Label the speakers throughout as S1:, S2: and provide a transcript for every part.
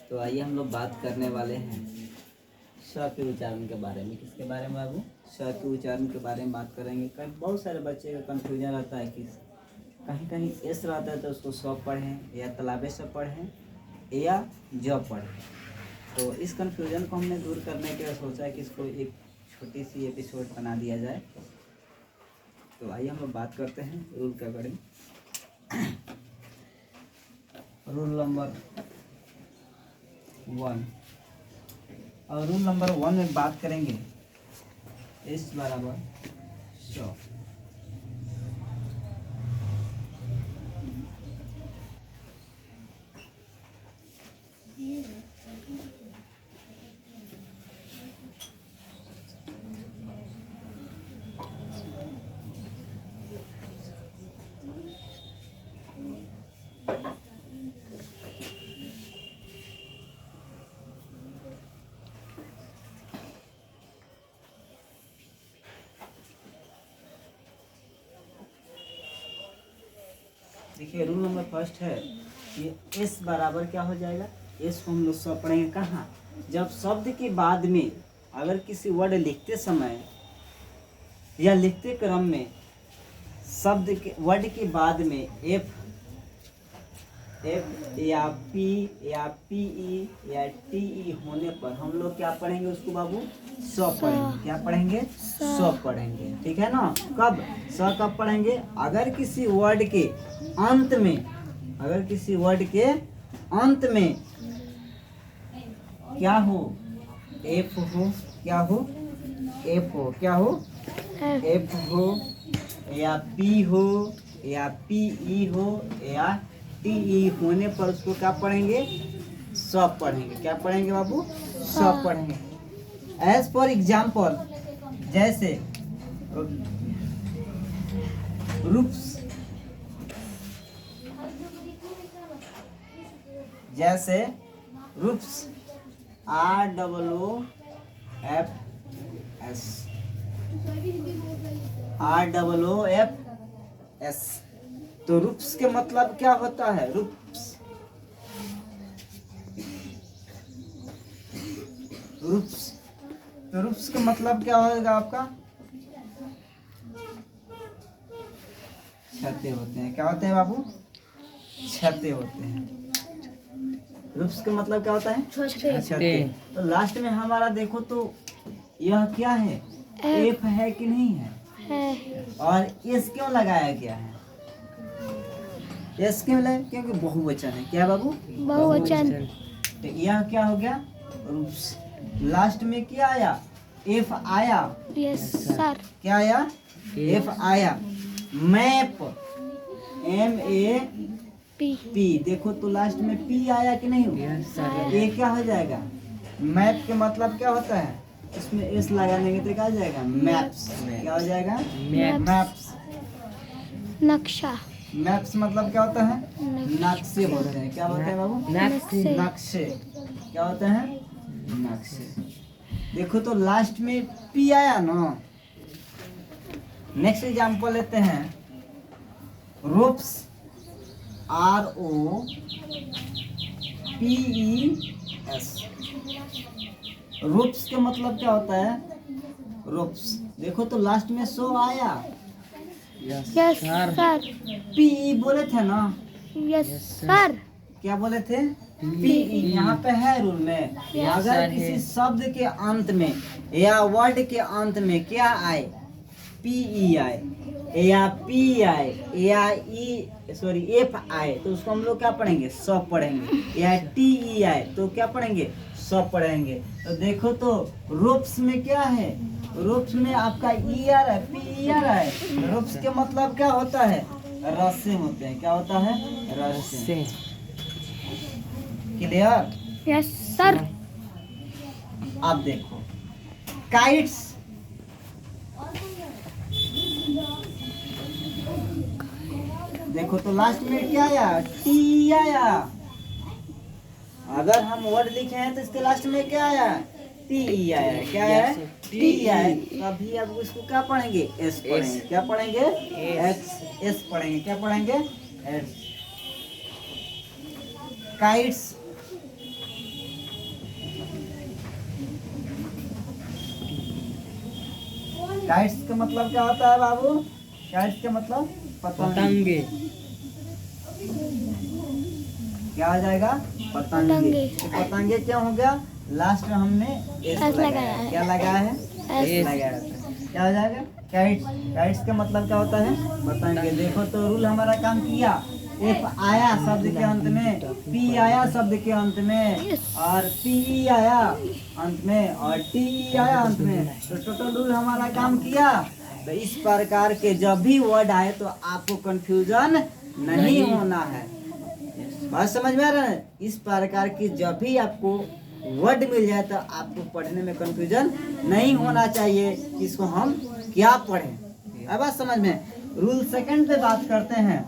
S1: तो आइए हम लोग बात करने वाले हैं श के उच्चारण के बारे में। किसके बारे में बाबू? श के उच्चारण के बारे में बात करेंगे। कई बहुत सारे बच्चे का कंफ्यूजन रहता है कि कहीं कहीं एस रहता है तो उसको स पढ़ें या तालाबे से पढ़ें या ज पढ़ें। तो इस कंफ्यूजन को हमने दूर करने के लिए सोचा है कि इसको एक छोटी सी एपिसोड बना दिया जाए। तो आइए हम लोग बात करते हैं रूल के अकॉर्डिंग। रूल नंबर 1 और रूल नंबर 1 में बात करेंगे एस बराबर श। देखिए रूल नंबर फर्स्ट है कि एस बराबर क्या हो जाएगा। एस को हम लोग सब पढ़ेंगे कहाँ? जब शब्द के बाद में अगर किसी वर्ड लिखते समय या लिखते क्रम में शब्द के वर्ड के बाद में एफ या पी या पीई या टीई होने पर हम लोग क्या पढ़ेंगे उसको बाबू? स पढ़ेंगे। क्या पढ़ेंगे? स पढ़ेंगे। ठीक है ना? कब? स कब पढ़ेंगे? अगर किसी वर्ड के अंत में, अगर किसी वर्ड के अंत में क्या हो? एफ हो। क्या हो? एफ हो। क्या हो? एफ हो या पी हो या पीई हो या टीई होने पर उसको क्या पढ़ेंगे? सब पढ़ेंगे। क्या पढ़ेंगे बाबू? सब पढ़ेंगे। एज फॉर एग्जाम्पल, जैसे रूप्स, जैसे रूप्स ROOFS, ROOFS। तो रूप्स के मतलब क्या होता है? रूप्स, रूप्स, तो रूप्स का मतलब क्या होगा आपका? छते होते हैं। क्या होते हैं बाबू? छते होते हैं। रूप्स का मतलब क्या होता है? छते। तो लास्ट में हमारा देखो तो यह क्या है? एफ है कि नहीं है? और एस क्यों लगाया गया है? एस क्यों लगाया? क्योंकि बहुवचन है। क्या बाबू? बहुवचन। तो यह क्या हो गया? रूप्स। लास्ट में क्या आया? एफ आया। Yes sir. क्या आया? एफ आया। Map, MAP। देखो तो लास्ट में पी आया कि नहीं? ये क्या हो जाएगा? मैप के मतलब क्या होता है? इसमें एस लगाने के तो क्या हो जाएगा? मैप्स। क्या हो जाएगा? मैप्स। नक्शा। मैप्स मतलब क्या होता है? नक्शे होते हैं। क्या होते हैं बाबू? नक्शे। नक्शे। क्या होते हैं? नक्शे। देखो तो लास्ट में पी आया ना। नेक्स्ट एग्जांपल लेते हैं। Ropes, ROPES। रोप्स के मतलब क्या होता है? रोप्स। देखो तो लास्ट में सो आया। Yes sir. पीई बोले थे ना? Yes sir. क्या बोले थे? पीई। यहाँ पे है रूल में, अगर किसी शब्द के अंत में या वर्ड के अंत में क्या आए? पीई आए या पी आए या एफ आए तो उसको हम लोग क्या पढ़ेंगे? सब पढ़ेंगे। या टीई आए तो क्या पढ़ेंगे? सब पढ़ेंगे। तो देखो तो रोप्स में क्या है? रोप्स में आपका ईआर है, पीईआर है। रोप्स के मतलब क्या होता है? रस्से होते हैं। क्या होता है? रस्से। क्लियर? Yes sir. अब देखो काइट्स, देखो तो लास्ट में क्या आया? टी आया। अगर हम वर्ड लिखे हैं तो इसके लास्ट में क्या आया? टी आया। क्या है? टी आया। तभी अब इसको क्या पढ़ेंगे? एस पढ़ेंगे। क्या पढ़ेंगे? एस पढ़ेंगे। क्या पढ़ेंगे? एस। काइट्स। काइट्स का मतलब क्या होता है बाबू? काइट्स का मतलब पतंगे। क्या हो जाएगा? पतंगे। पतंगे क्या हो गया? लास्ट में हमने एस लगाया है। क्या लगाया है? एस लगाया है। क्या हो जाएगा? काइट्स। काइट्स का मतलब क्या होता है? पतंगे। देखो तो रूल हमारा काम किया। एफ आया शब्द के अंत में, पी आया शब्द के अंत में, और पी आया अंत में, और टी आया अंत में। तो टोटल रूल हमारा काम किया। तो इस प्रकार के जब भी वर्ड आए तो आपको कंफ्यूजन नहीं होना है। बात समझ में आ रहा है? इस प्रकार की जब भी आपको वर्ड मिल जाए तो आपको पढ़ने में कंफ्यूजन नहीं होना चाहिए कि इसको हम क्या पढ़ें। अब बात समझ में। रूल सेकंड पे बात करते हैं।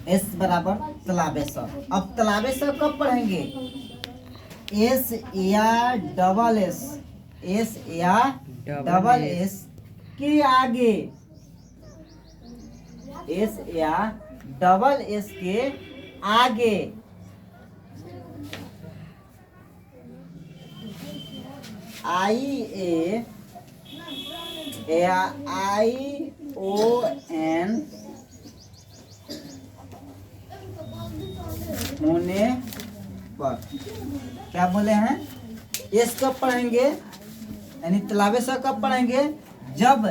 S1: एस बराबर तलाबे स। अब तलाबे स कब पढ़ेंगे? एस या डबल एस, एस या डबल एस के आगे, एस या डबल एस के आगे आई ए या आई ओ एन होने पर क्या बोले हैं? एस कब पढ़ेंगे? यानी तलाबे स कब पढ़ेंगे? जब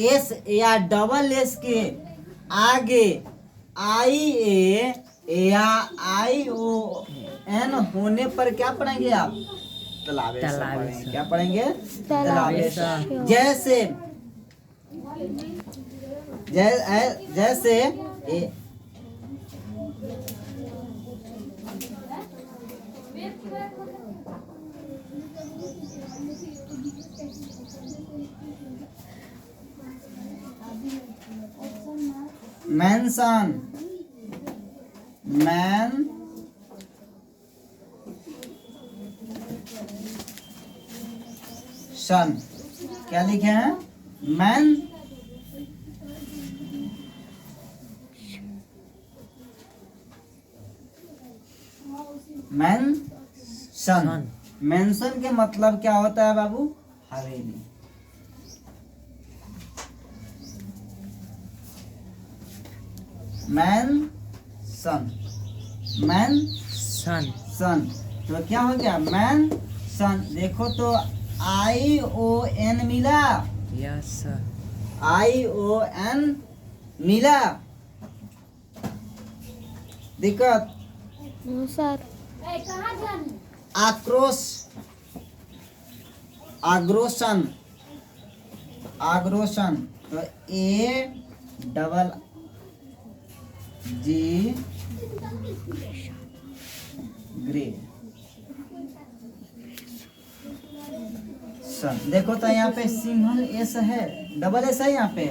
S1: एस या डबल एस के आगे आई ए या आई ओ एन होने पर क्या पढ़ेंगे आप? तलाबे स पढ़ेंगे। क्या पढ़ेंगे? तलाबे स। जैसे जैसे मेंशन, मेंशन क्या लिखे हैं? मेंशन। मेंशन के मतलब क्या होता है बाबू? हवेली। मेंशन, मेंशन तो क्या हो गया? मेंशन। देखो तो आई ओ एन मिला? Yes sir. I O N मिला? दिक्कत? No sir. आक्रोश, आग्रोशन, आग्रोशन तो ए डबल जी ग्रे सन। देखो तो यहाँ पे सिंगल एस है, डबल एस है यहाँ पे।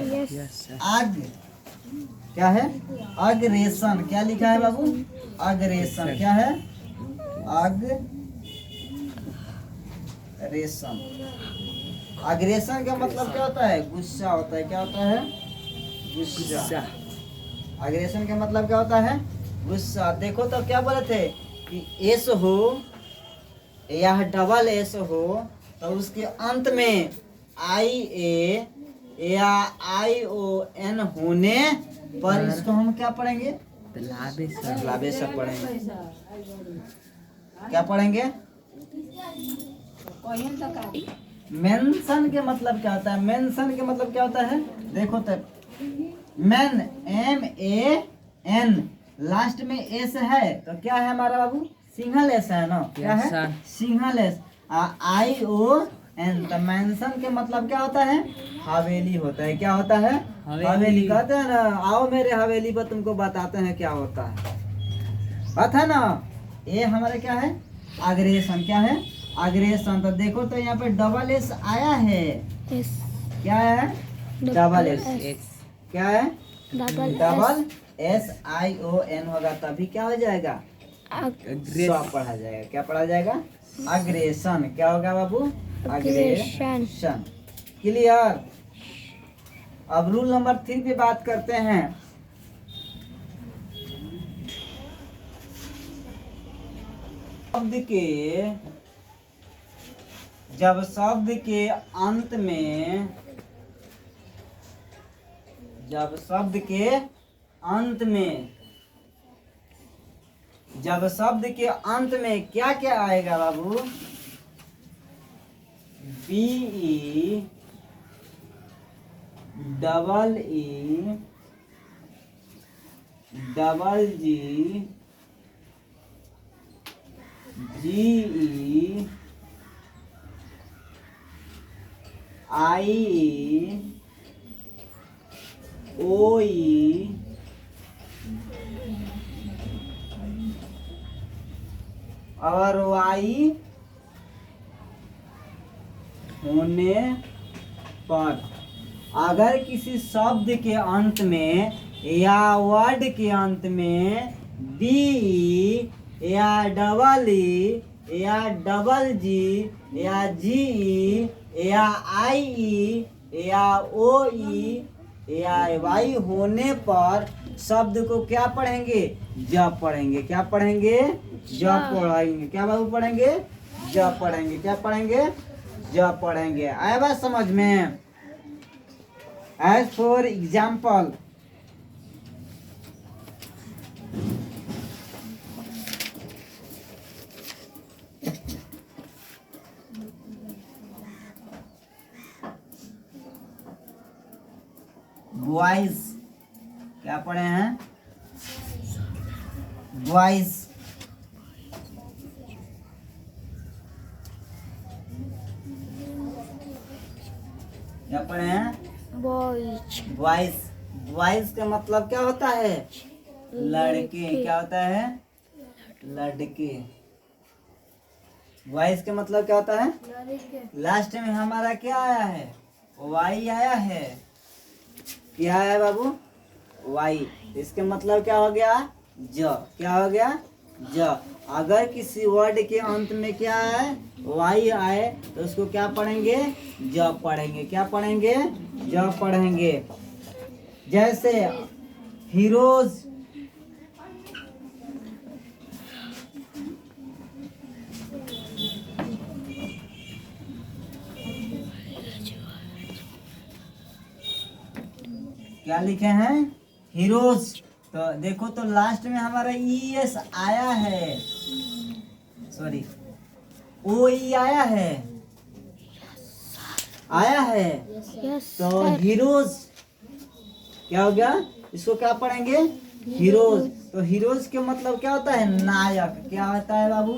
S1: आग क्या है? अग्रेशन। क्या लिखा है बाबू? अग्रेशन। क्या है? अग्रेशन। अग्रेशन का मतलब क्या होता है? गुस्सा होता है। क्या होता है? गुस्सा। अग्रेशन का मतलब क्या होता है? गुस्सा। देखो तो क्या बोले थे कि एस हो या डबल एस हो तो उसके अंत में आई ए या आई ओ एन होने पर इसको हम क्या पढ़ेंगे? तलाबे स पढ़ेंगे। क्या पढ़ेंगे? मेंशन के मतलब क्या होता है? मेंशन के मतलब क्या होता है? देखो तो man, M A N, last में एस है तो क्या है हमारा बाबू? सिंगल एस है ना? क्या है? Single S. I O N. तो मेंशन के मतलब क्या होता है? हवेली होता है। क्या होता है? हवेली। कहते हैं ना, आओ मेरे हवेली पर तुमको बताते हैं क्या होता है। बात है ना? ये हमारे क्या है? अग्रेशन। क्या है? अग्रेशन। तो देखो तो यहाँ पे डबल एस आया है। क्या है? Double S. क्या है? Double S I O N होगा तभी क्या हो जाएगा? पढ़ा जाएगा। क्या पढ़ा जाएगा? अग्रेशन। क्या होगा बाबू? अग्रेशन। क्लियर। अब रूल नंबर 3 पे बात करते हैं। शब्द के जब शब्द के अंत में जब शब्द के अंत में क्या क्या आएगा बाबू? BE double E double G GE IE OE और Y होने पर अगर किसी शब्द के अंत में या वर्ड के अंत में BE या डबल E या डबल G या GE या IE या OE या Y होने पर शब्द को क्या पढ़ेंगे? जब पढ़ेंगे। क्या पढ़ेंगे? जब पढ़ेंगे। क्या बाबू पढ़ेंगे? जब पढ़ेंगे। क्या पढ़ेंगे? जब पढ़ेंगे। आया बात समझ में? As for example, boys. क्या पढ़े हैं? बॉयज। क्या पढ़े हैं?
S2: बॉयज।
S1: बॉयज। बॉयज का मतलब क्या होता है? लड़के। क्या होता है? लड़के। बॉयज का मतलब क्या होता है? लास्ट में हमारा क्या आया है? वाई आया है। क्या है बाबू? वाई। इसके मतलब क्या हो गया? ज। क्या हो गया? ज। अगर किसी वर्ड के अंत में क्या है? वाई आए तो उसको क्या पढ़ेंगे? ज पढ़ेंगे। क्या पढ़ेंगे? ज पढ़ेंगे। जैसे हीरोज, क्या लिखे हैं? हीरोज। तो देखो तो लास्ट में हमारा ES आया है, सॉरी OE आया है, आया है। तो हीरोज क्या हो गया? इसको क्या पढ़ेंगे? हीरोज। तो हीरोज के मतलब क्या होता है? नायक। क्या होता है बाबू?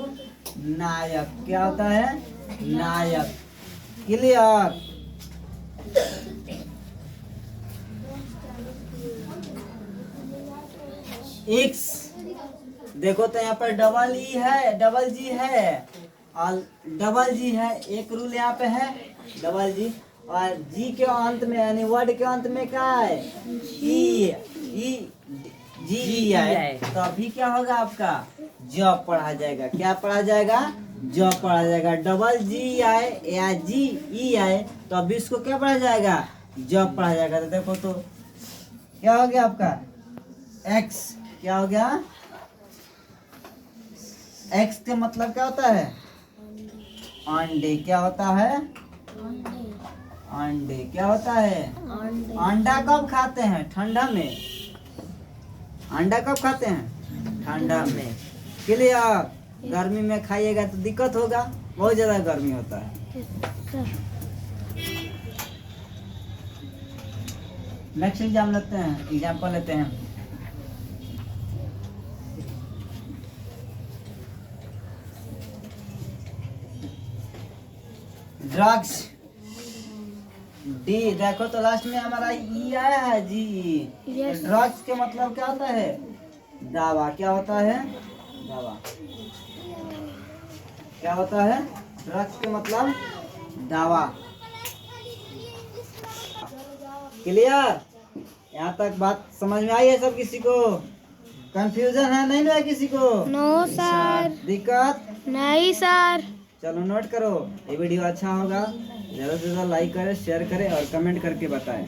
S1: नायक। क्या होता है? नायक। क्लियर। एक्स देखो तो यहाँ पर डबल E है, डबल G है और डबल G है। एक रूल यहाँ पे है डबल G, और G के अंत में यानी वर्ड के अंत में क्या है? G है। तो अभी क्या होगा आपका? जब पढ़ा जाएगा। क्या पढ़ा जाएगा? जब पढ़ा जाएगा। डबल G आए या GE आए तो अभी इसको क्या पढ़ा जाएगा? जब पढ़ा जाएगा। तो देखो तो क्या हो गया आपका? X। क्या हो गया? X के मतलब क्या होता है? अंडे। क्या होता है? अंडे। क्या होता है? अंडा कब खाते हैं? ठंडा में। अंडा कब खाते हैं? ठंडा में। क्लियर। गर्मी में खाइएगा तो दिक्कत होगा, बहुत ज्यादा गर्मी होता है। नेक्स्ट एग्जाम लेते हैं, एग्जाम्पल लेते हैं। ड्रग्स। डी। देखो तो लास्ट में हमारा E आया है जी। ड्रग्स के मतलब क्या होता है? दावा। क्या होता है? दावा। क्या होता है? ड्रग्स के मतलब दावा। क्लियर। यहाँ तक बात समझ में आई है सब किसी को? कंफ्यूजन है नहीं ना किसी को?
S2: No sir.
S1: दिक्कत
S2: नहीं सर।
S1: चलो नोट करो। ये वीडियो अच्छा होगा, ज़्यादा से ज़्यादा लाइक करें, शेयर करें और कमेंट करके बताएं।